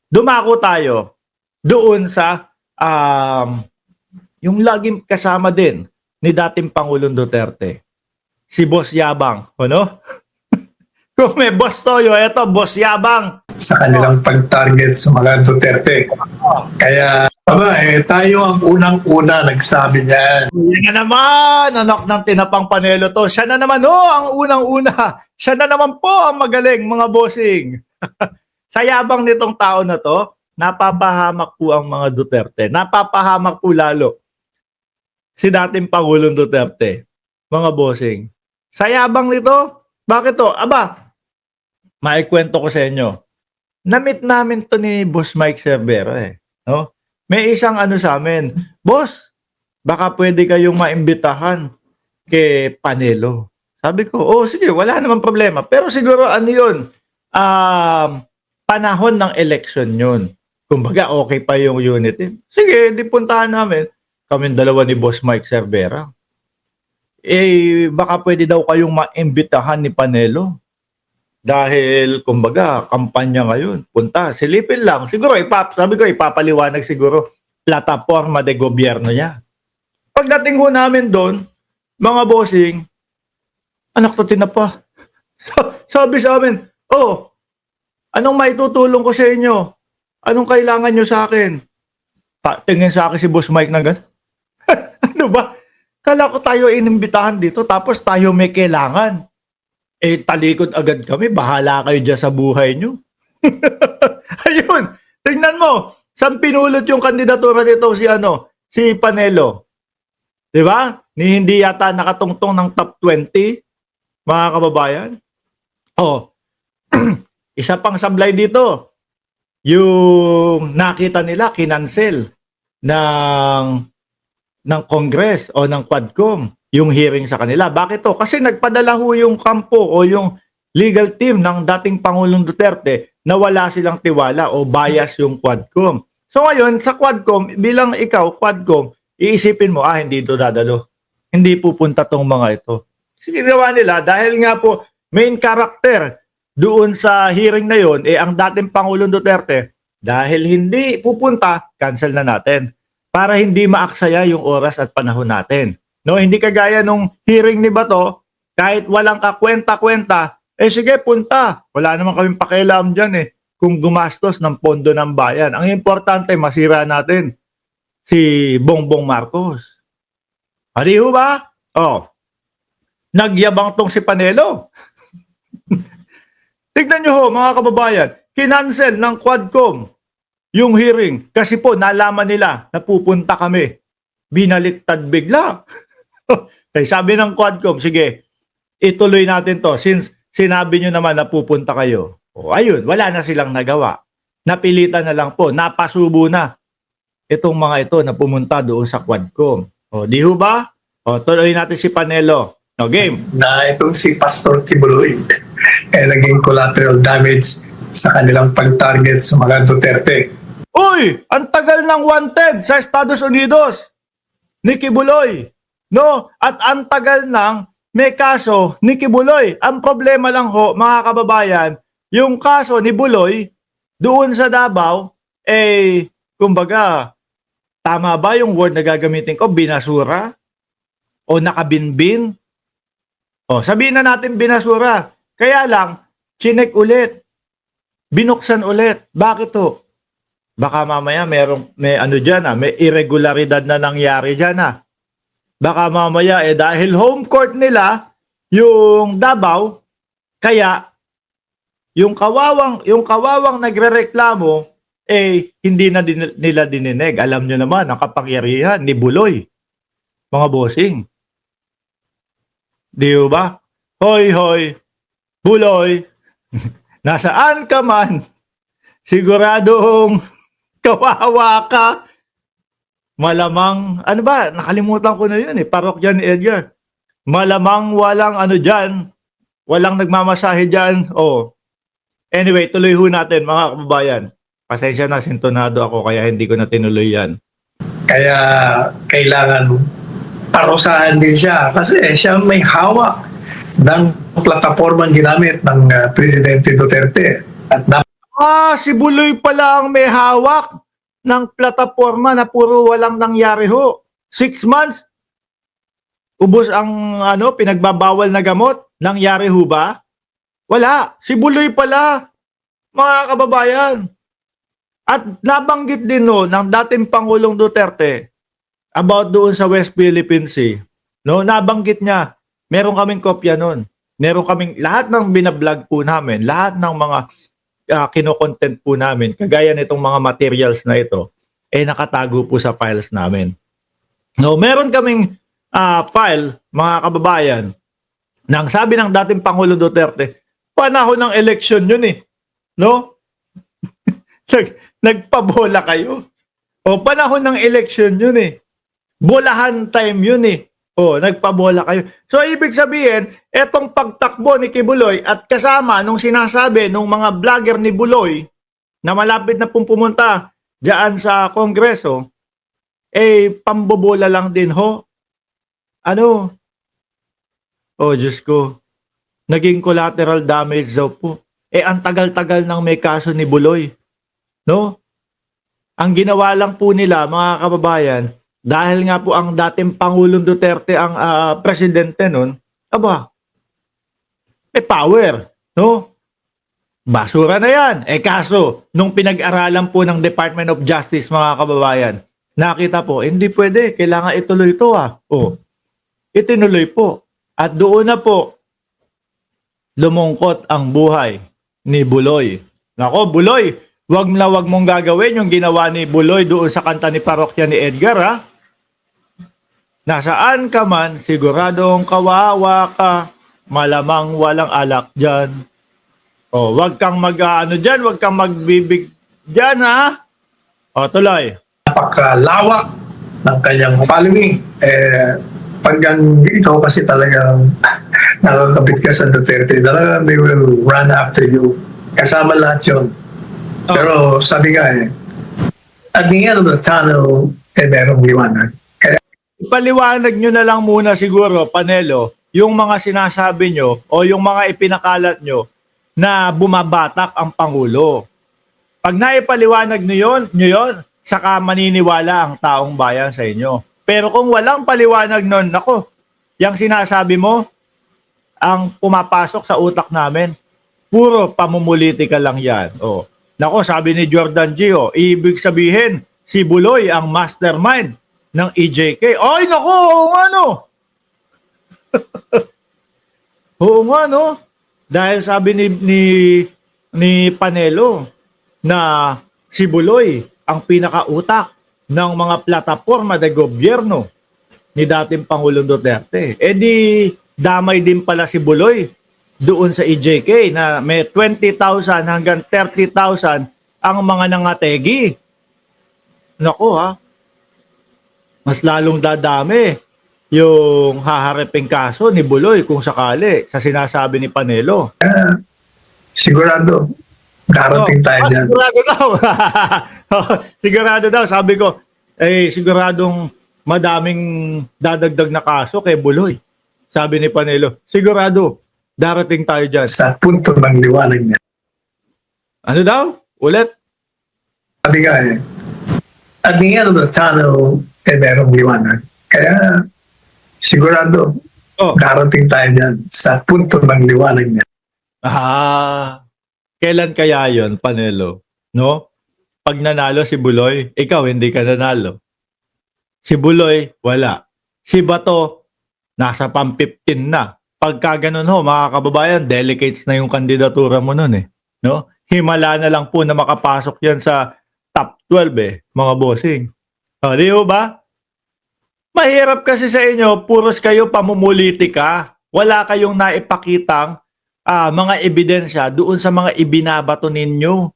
dumako tayo doon sa yung laging kasama din ni dating Pangulong Duterte, si Boss Yabang, ano? Kung may Boss Toyo, eto Boss Yabang. Sa kanilang pag-target sa mga Duterte. Kaya, tayo ang unang-una nagsabi niyan. Yan na naman, anak ng tinapang panelo to. Siya na naman ang unang-una. Siya na naman po ang magaling, mga bossing. Sa yabang nitong tao na to, napapahamak po ang mga Duterte. Napapahamak po lalo si dating Pangulong Duterte, mga bossing. Sa yabang nito, bakit to? Aba, maikwento ko sa inyo. Na-meet namin to ni Boss Mike Cervera no? May isang sa amin, Boss, baka pwede kayong maimbitahan kay Panelo. Sabi ko, sige, wala naman problema. Pero siguro yun, panahon ng election yun. Kumbaga, okay pa yung unity. Sige, di puntahan namin. Kaming dalawa ni Boss Mike Cervera. Baka pwede daw kayong maimbitahan ni Panelo. Dahil, kumbaga, kampanya ngayon. Punta, silipin lang. Siguro, sabi ko, ipapaliwanag siguro plataforma de gobyerno niya. Pagdating ho namin doon, mga bossing, anak to tinapa. Sabi sa amin, anong maitutulong ko sa inyo? Anong kailangan nyo sa akin? Tingin sa akin si Boss Mike na gano'n. Ano ba? Kala ko tayo inimbitahan dito, tapos tayo may kailangan. Talikod agad kami, bahala kayo dyan sa buhay nyo. Ayun, tingnan mo, saan pinulot yung kandidatura nito si Panelo? Diba? Hindi yata nakatungtong ng top 20, mga kababayan. Isa pang sablay dito, yung nakita nila, kinancel ng Congress o ng Quadcom yung hearing sa kanila. Bakit to? Kasi nagpadala ho yung kampo o yung legal team ng dating Pangulong Duterte na wala silang tiwala o bias yung Quadcom. So ngayon, sa Quadcom, bilang ikaw, Quadcom, iisipin mo, hindi ito dadalo. Hindi pupunta tong mga ito. Sige, ginawa nila dahil nga po main character doon sa hearing na yon, ang dating Pangulong Duterte, dahil hindi pupunta, cancel na natin. Para hindi maaksaya yung oras at panahon natin. No, hindi kagaya nung hearing ni Bato, kahit walang kakwenta-kwenta, sige, punta. Wala naman kaming pakialam dyan kung gumastos ng pondo ng bayan. Ang importante, masira natin si Bongbong Marcos. Hindi ho ba? Nagyabang tong si Panelo. Tignan nyo ho, mga kababayan, kinancel ng Quadcom yung hearing kasi po nalaman nila na pupunta kami. Binaliktad bigla. Kaya sabi ng Quadcom, sige, ituloy natin to since sinabi nyo naman na pupunta kayo. Ayun, wala na silang nagawa. Napilitan na lang po, napasubo na itong mga ito na pumunta doon sa Quadcom. Di ho ba? Tuloy natin si Panelo. Game. Na itong si Pastor Kibuloy naging collateral damage sa kanilang pag-target sa mga Duterte. Uy! Ang tagal ng wanted sa Estados Unidos ni Kibuloy. No? At ang tagal ng may kaso ni Kibuloy. Ang problema lang ho, mga kababayan, yung kaso ni Buloy doon sa Davao, kumbaga, tama ba yung word na gagamitin ko? Binasura? O nakabinbin? Sabihin na natin binasura. Kaya lang, chinek ulit. Binuksan ulit. Bakit to? Baka mamaya may may irregularidad na nangyari dyan Baka mamaya dahil home court nila yung Davao, kaya yung kawawang nagrereklamo hindi na nila dininig. Alam nyo naman ang kapangyarihan ni Buloy. Mga bossing. Di ba? Hoy, hoy, Buloy, nasaan ka man? Siguradong kawawa ka. Malamang, nakalimutan ko na yun parokya ni Edgar. Malamang walang dyan, walang nagmamasahe dyan. Anyway, tuloy ho natin mga kababayan. Pasensya na, sintonado ako kaya hindi ko na tinuloy yan. Kaya kailangan parusahan din siya kasi siya may hawak ng platapormang ginamit ng Presidente Duterte. At Si Buloy pala ang may hawak ng plataforma na puro walang nangyari ho. 6 months, ubos ang pinagbabawal na gamot. Nangyari ho ba? Wala. Si Buloy pala, mga kababayan. At nabanggit din ng dating Pangulong Duterte about doon sa West Philippine Sea. No, nabanggit niya, meron kaming kopya noon. Meron kaming lahat ng binablog po namin, lahat ng mga kino-content po namin, kagaya nitong mga materials na ito, nakatago po sa files namin. No, meron kaming file, mga kababayan, nang sabi ng dating Pangulo Duterte, panahon ng election yun no? Nagpabola kayo. Panahon ng election yun Bolahan time yun nagpabola kayo. So, ibig sabihin, etong pagtakbo ni Kibuloy at kasama nung sinasabi nung mga vlogger ni Buloy na malapit na pumunta diyan sa Kongreso, pambobola lang din ho. Diyos ko. Naging collateral damage daw po. Ang tagal-tagal nang may kaso ni Buloy. No? Ang ginawa lang po nila, mga kababayan, dahil nga po ang dating Pangulong Duterte ang presidente nun, power, no? Basura na yan. Kaso, nung pinag-aralan po ng Department of Justice, mga kababayan, nakita po, hindi pwede, kailangan ituloy ito itinuloy po. At doon na po, lumungkot ang buhay ni Buloy. Nako, Buloy, wag mong gagawin yung ginawa ni Buloy doon sa kanta ni parokya ni Edgar, Nasaan ka man, siguradong kawawa ka, malamang walang alak dyan. Wag kang dyan, wag kang magbibig dyan, tuloy. Napakalawak ng kanyang following. Paggang ikaw kasi talagang nakakabit ka sa Duterte, talagang they will run after you. Kasama lahat yun. Pero sabi nga at the end of the tunnel, merong liwanag. Ipaliwanag nyo na lang muna siguro, Panelo, yung mga sinasabi nyo o yung mga ipinakalat nyo na bumabatak ang Pangulo. Pag naipaliwanag nyo yun, saka maniniwala ang taong bayan sa inyo. Pero kung walang paliwanag nun, nako, yung sinasabi mo, ang pumapasok sa utak namin, puro pamumulitika lang yan. Nako, sabi ni Jordan G, ibig sabihin, si Buloy ang mastermind ng EJK. Ay, nako, oo nga, no? Dahil sabi ni Panelo na si Buloy ang pinakautak ng mga plataforma de gobyerno ni dating Pangulong Duterte. Di damay din pala si Buloy doon sa EJK na may 20,000 hanggang 30,000 ang mga nangategi. Nako, mas lalong dadami yung haharaping kaso ni Buloy kung sakali sa sinasabi ni Panelo. Sigurado, darating tayo dyan. Sigurado daw. Sigurado daw. Sabi ko, siguradong madaming dadagdag na kaso kay Buloy. Sabi ni Panelo, sigurado, darating tayo dyan. Sa punto ng liwanag niya. Ano daw? Ulit? Sabi nga at the end of the tunnel, merong liwanag. Kaya, sigurado, darating tayo dyan sa punto ng liwanag niya. Kailan kaya yon, Panelo? No? Pag nanalo si Buloy, ikaw hindi ka nanalo. Si Buloy, wala. Si Bato, nasa pang-15 na. Pagka ganun mga kababayan, delegates na yung kandidatura mo nun no? Himala na lang po na makapasok yan sa top 12 mga bossing. Di ba? Mahirap kasi sa inyo, puros kayo pamumulitika. Wala kayong naipakitang mga ebidensya doon sa mga ibinabato ninyo.